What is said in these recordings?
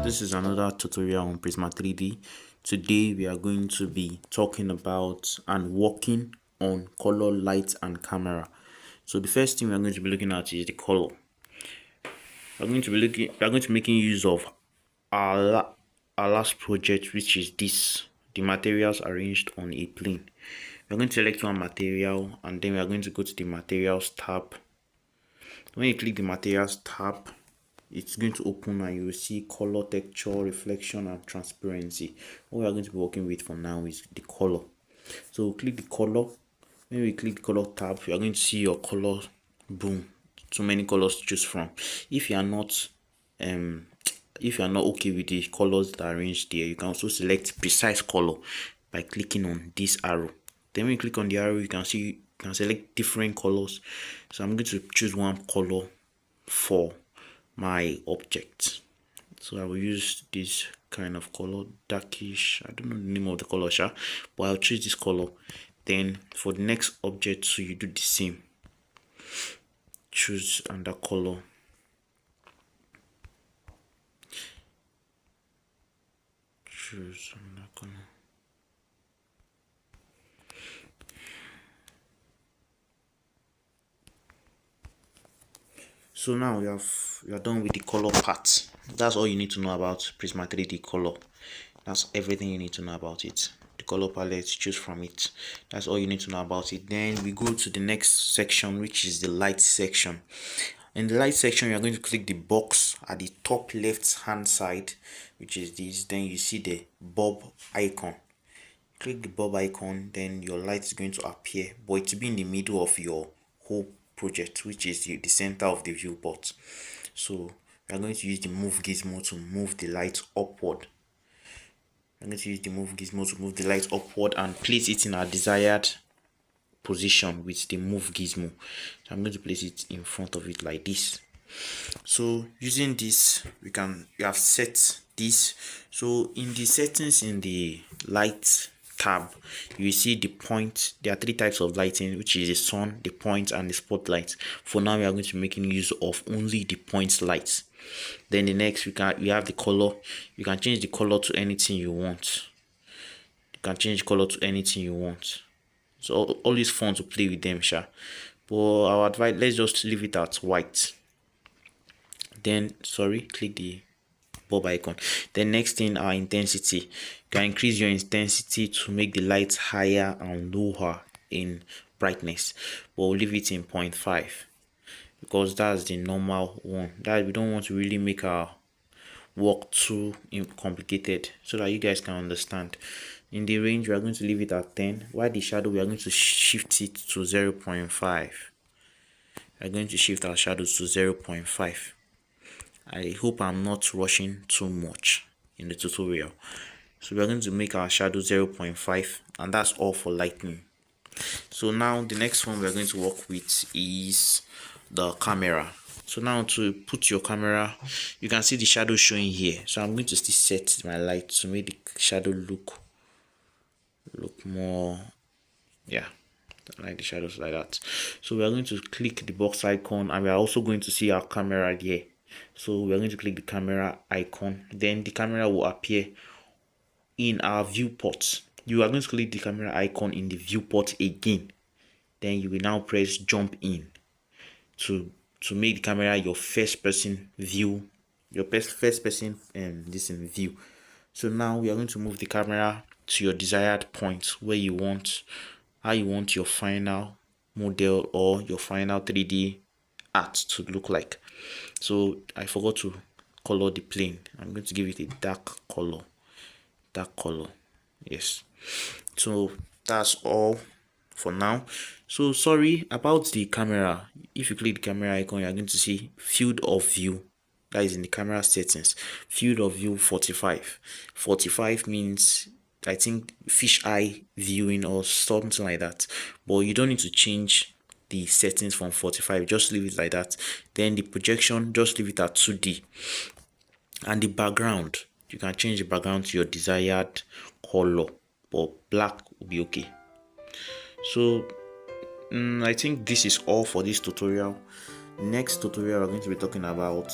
This is another tutorial on Prisma 3D. Today we are going to be talking about and working on color, light and camera. So the first thing we are going to be looking at is the color. We are going to be making use of our last project, which is the materials arranged on a plane. We are going to select one material and then we are going to go to the materials tab. When you click the materials tab, it's going to open and you will see color, texture, reflection and transparency. What we are going to be working with for now is the color. So click the color. When we click the color tab, you are going to see your color. Boom, so many colors to choose from. If you are not okay with the colors that are arranged there, you can also select precise color by clicking on this arrow. Then when you click on the arrow, you can select different colors. So I'm going to choose one color for my object. So I will use this kind of color, darkish. I don't know the name of the color, but I'll choose this color. Then for the next object, so you do the same. Choose another color. Choose another color. So now you are done with the color part. That's all you need to know about Prisma 3D color. That's everything you need to know about it. The color palette, choose from it. That's all you need to know about it. Then we go to the next section, which is the light section. In the light section, you are going to click the box at the top left hand side, which is this. Then you see the bulb icon. Click the bulb icon, then your light is going to appear, but it will be in the middle of your whole project, which is the center of the viewport. So we are going to use the move gizmo to move the light upward. I'm going to use the move gizmo to move the light upward and place it in our desired position with the move gizmo. So I'm going to place it in front of it like this. So using this, we have set this. So in the settings in the light tab, you see the point. There are three types of lighting, which is the sun, the point and the spotlight. For now, we are going to be making use of only the point lights. Then the next, we have the color. You can change the color to anything you want. You can change the color to anything you want. So always fun to play with them, but our advice, let's just leave it at white. Then click the bulb icon. Then next thing, our intensity. You can increase your intensity to make the lights higher and lower in brightness, but we'll leave it in 0.5 because that's the normal one. That we don't want to really make our work too complicated, so that you guys can understand. In the range, we are going to leave it at 10, while the shadow, we are going to shift it to 0.5. We are going to shift our shadows to 0.5. I hope I'm not rushing too much in the tutorial. So we are going to make our shadow 0.5, and that's all for lightning. So now the next one we are going to work with is the camera. So now to put your camera, you can see the shadow showing here. So I'm going to still set my light to make the shadow look more, yeah, like the shadows like that. So we are going to click the box icon, and we are also going to see our camera here. So we are going to click the camera icon, then the camera will appear in our viewport. You are going to click the camera icon in the viewport again, then you will now press jump in to make the camera your first person view, your first person view. So now we are going to move the camera to your desired point where you want, how you want your final model or your final 3D art to look like. So I forgot to color the plane. I'm going to give it a dark color. Yes. So that's all for now. So sorry about the camera. If you click the camera icon, you are going to see field of view. That is in the camera settings. Field of view 45. 45 means, I think, fisheye viewing or something like that. But you don't need to change the settings from 45. Just leave it like that. Then the projection, just leave it at 2D. And the background, you can change the background to your desired color, but black will be okay. So I think this is all for this tutorial. Next tutorial, we're going to be talking about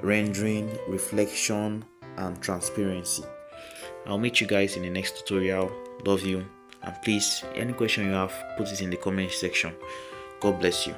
rendering, reflection, and transparency. I'll meet you guys in the next tutorial. Love you, and please, any question you have, put it in the comment section. God bless you.